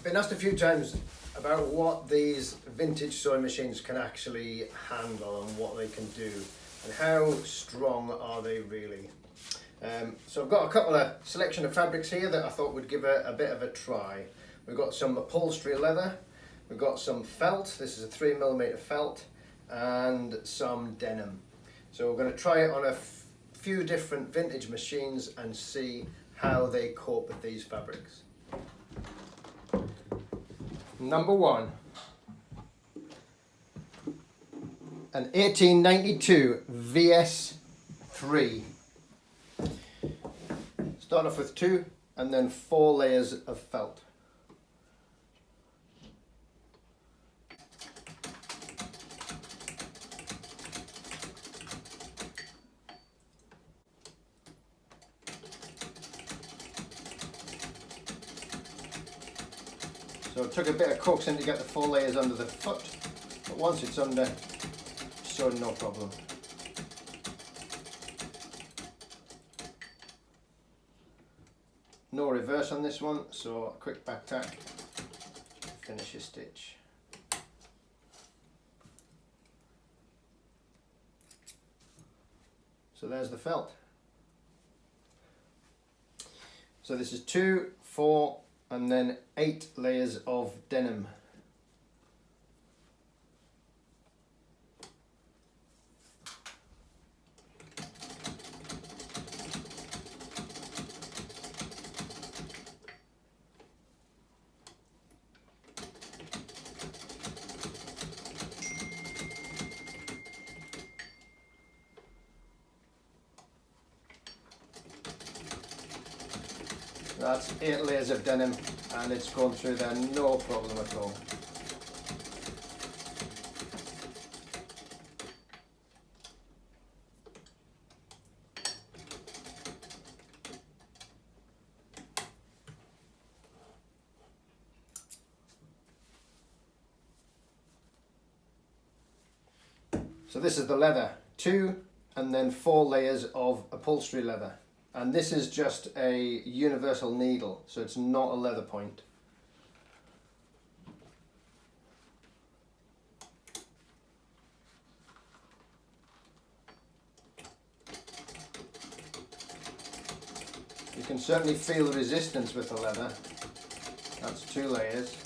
Been asked a few times about what these vintage sewing machines can actually handle and what they can do and how strong are they really. So I've got a couple of selection of fabrics here that I thought would give a bit of a try. We've got some upholstery leather, we've got some felt, this is a 3mm felt, and some denim. So we're going to try it on a few different vintage machines and see how they cope with these fabrics. Number one, an 1892 VS3. Start off with 2 and then 4 layers of felt. So it took a bit of coaxing to get the 4 layers under the foot, but once it's under, so no problem. No reverse on this one, so a quick back tack, finish your stitch. So there's the felt. So this is 2, 4, and then 8 layers of denim. That's 8 layers of denim and it's gone through there no problem at all. So this is the leather, 2 and then 4 layers of upholstery leather. And this is just a universal needle, so it's not a leather point. You can certainly feel the resistance with the leather. That's 2 layers.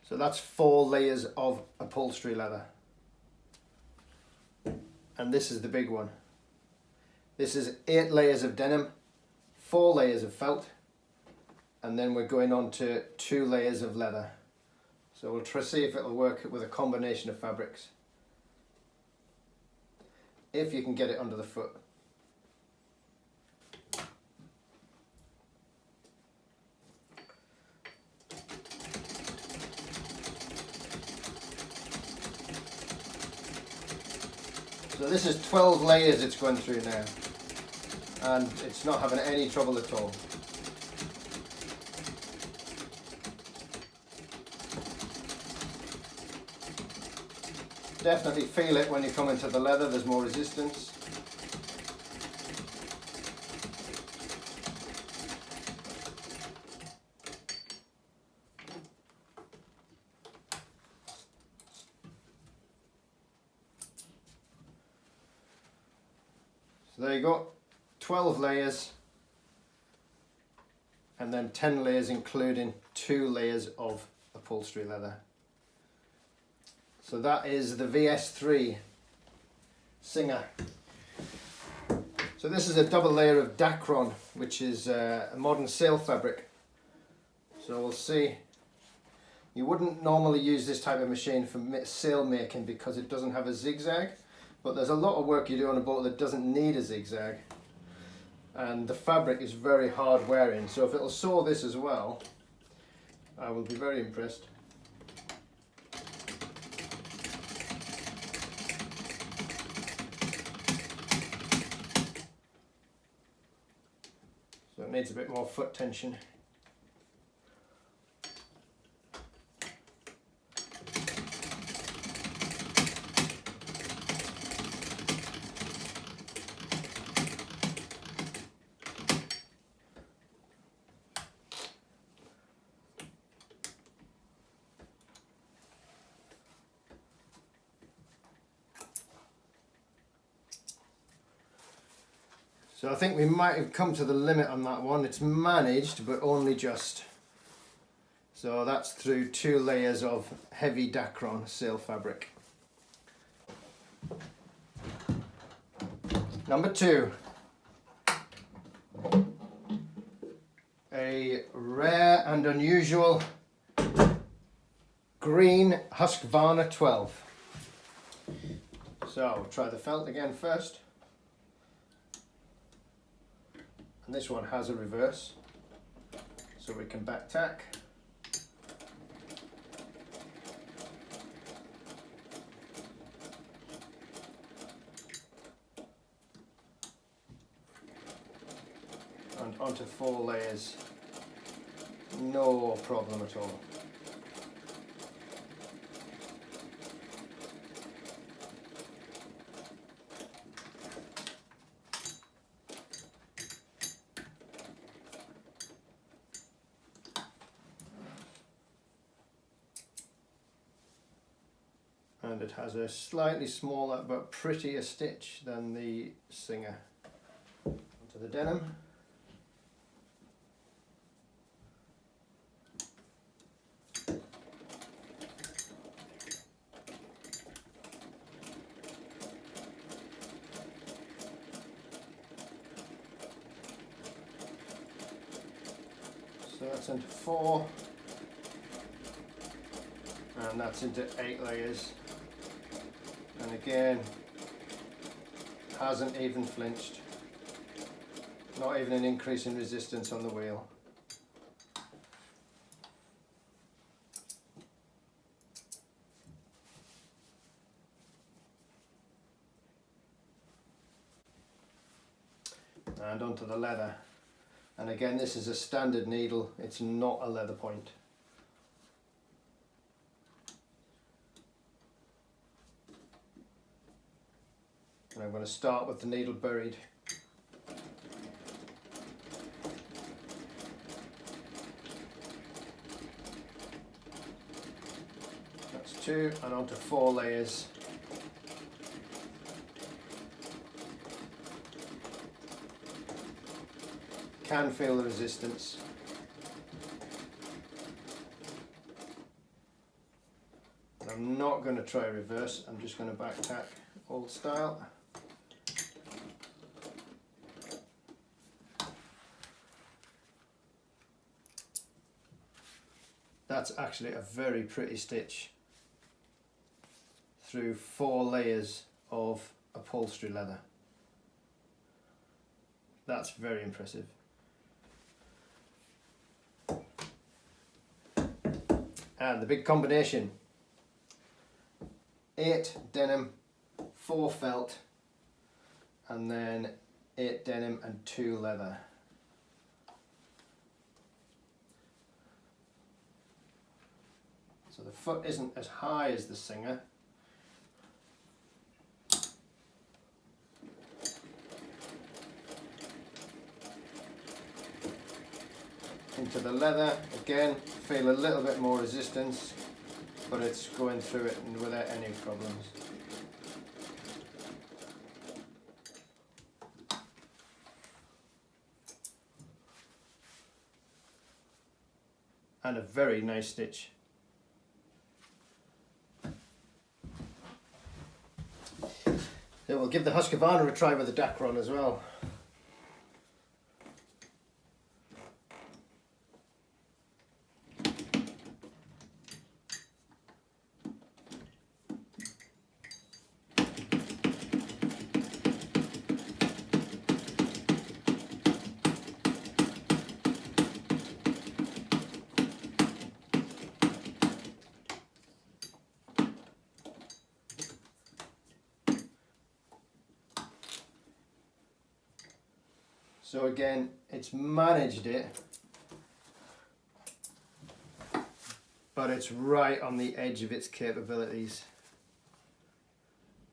So that's 4 layers of upholstery leather. And this is the big one. This is 8 layers of denim, 4 layers of felt, and then we're going on to 2 layers of leather. So we'll try to see if it'll work with a combination of fabrics. If you can get it under the foot. So this is 12 layers it's going through now, and it's not having any trouble at all. Definitely feel it when you come into the leather, there's more resistance. So there you go, 12 layers and then 10 layers including 2 layers of upholstery leather. So that is the VS3 Singer. So this is a double layer of Dacron, which is a modern sail fabric. So we'll see. You wouldn't normally use this type of machine for sail making because it doesn't have a zigzag. But there's a lot of work you do on a boat that doesn't need a zigzag. and the fabric is very hard wearing, so if it'll sew this as well, I will be very impressed. So it needs a bit more foot tension. So I think we might have come to the limit on that one. It's managed, but only just. So that's through 2 layers of heavy Dacron sail fabric. Number 2. A rare and unusual green Husqvarna 12. So try the felt again first. And this one has a reverse, so we can back tack. And onto 4 layers, no problem at all. And it has a slightly smaller but prettier stitch than the Singer. Onto the denim. So that's into 4, and that's into 8 layers. And again, hasn't even flinched, not even an increase in resistance on the wheel. And onto the leather. And again, this is a standard needle, it's not a leather point. And I'm going to start with the needle buried. That's 2, and onto 4 layers. Can feel the resistance. And I'm not going to try reverse, I'm just going to back tack old style. That's actually a very pretty stitch through 4 layers of upholstery leather. That's very impressive. And the big combination: 8 denim, 4 felt, and then 8 denim and 2 leather. So the foot isn't as high as the Singer. Into the leather, again, feel a little bit more resistance, but it's going through it without any problems. And a very nice stitch. So we'll give the Husqvarna a try with the Dacron as well. So again, it's managed it, but it's right on the edge of its capabilities.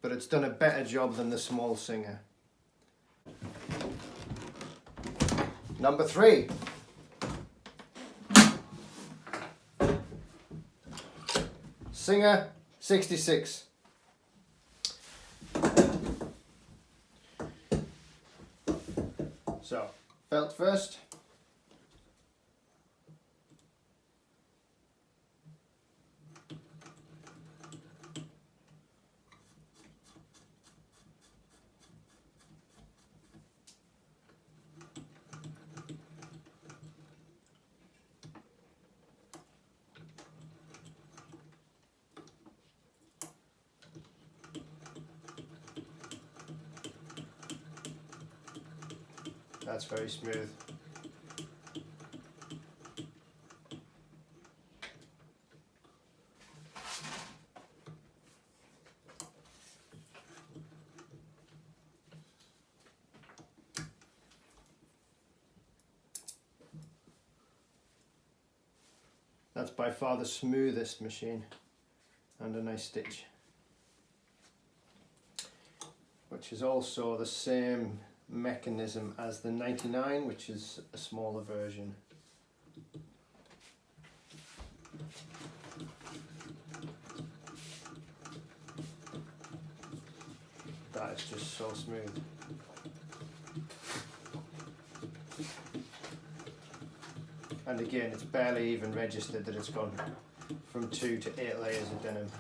But it's done a better job than the small Singer. Number 3. Singer 66. So, belt first. That's very smooth. That's by far the smoothest machine, and a nice stitch, which is also the same mechanism as the 99, which is a smaller version. That is just so smooth. And again, it's barely even registered that it's gone from 2 to 8 layers of denim.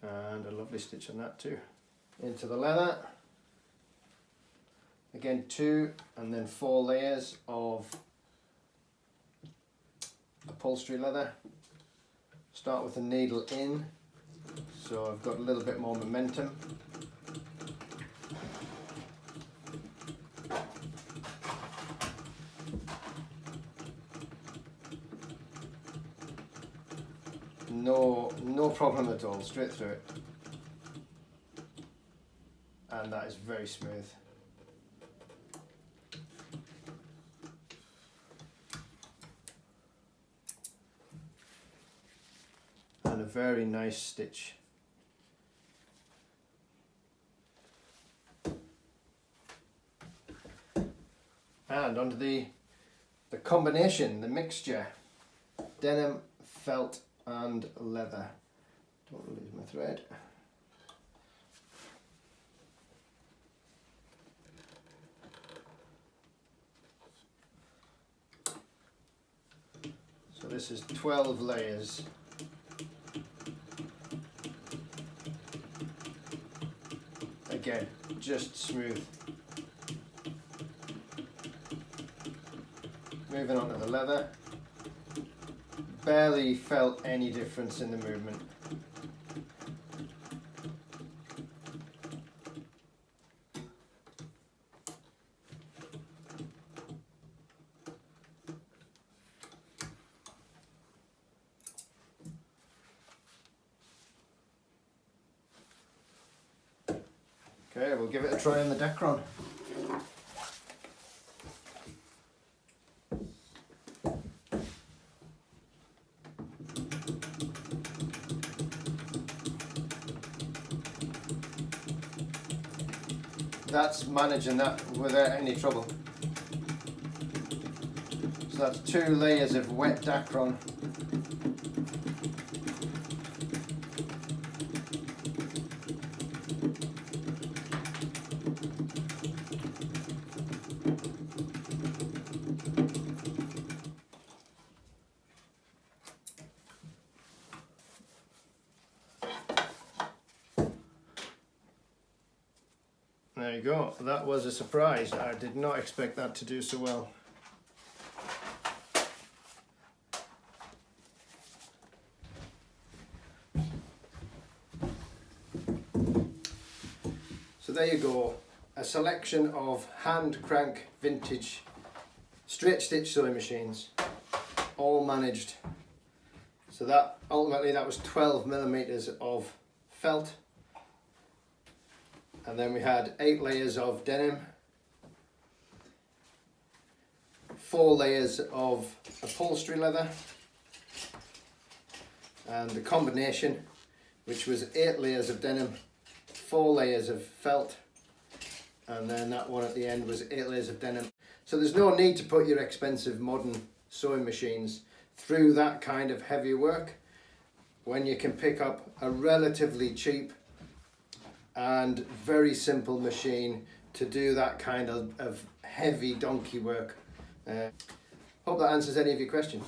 And a lovely stitch on that too. Into the leather. Again, 2 and then 4 layers of upholstery leather. Start with the needle in, so I've got a little bit more momentum. No problem at all, straight through it. And that is very smooth. And a very nice stitch. And onto the combination, the mixture, denim, felt and leather. Don't lose my thread. So this is 12 layers. Again, just smooth. Moving on to the leather. Barely felt any difference in the movement. Okay, we'll give it a try on the Dacron. That's managing that without any trouble. So that's 2 layers of wet Dacron. There you go, that was a surprise. I did not expect that to do so well. So there you go, a selection of hand crank vintage straight stitch sewing machines, all managed So that ultimately that was 12 millimeters of felt, and then we had 8 layers of denim, 4 layers of upholstery leather, and the combination, which was 8 layers of denim, 4 layers of felt, and then that one at the end was 8 layers of denim. So there's no need to put your expensive modern sewing machines through that kind of heavy work when you can pick up a relatively cheap and very simple machine to do that kind of heavy donkey work. Hope that answers any of your questions.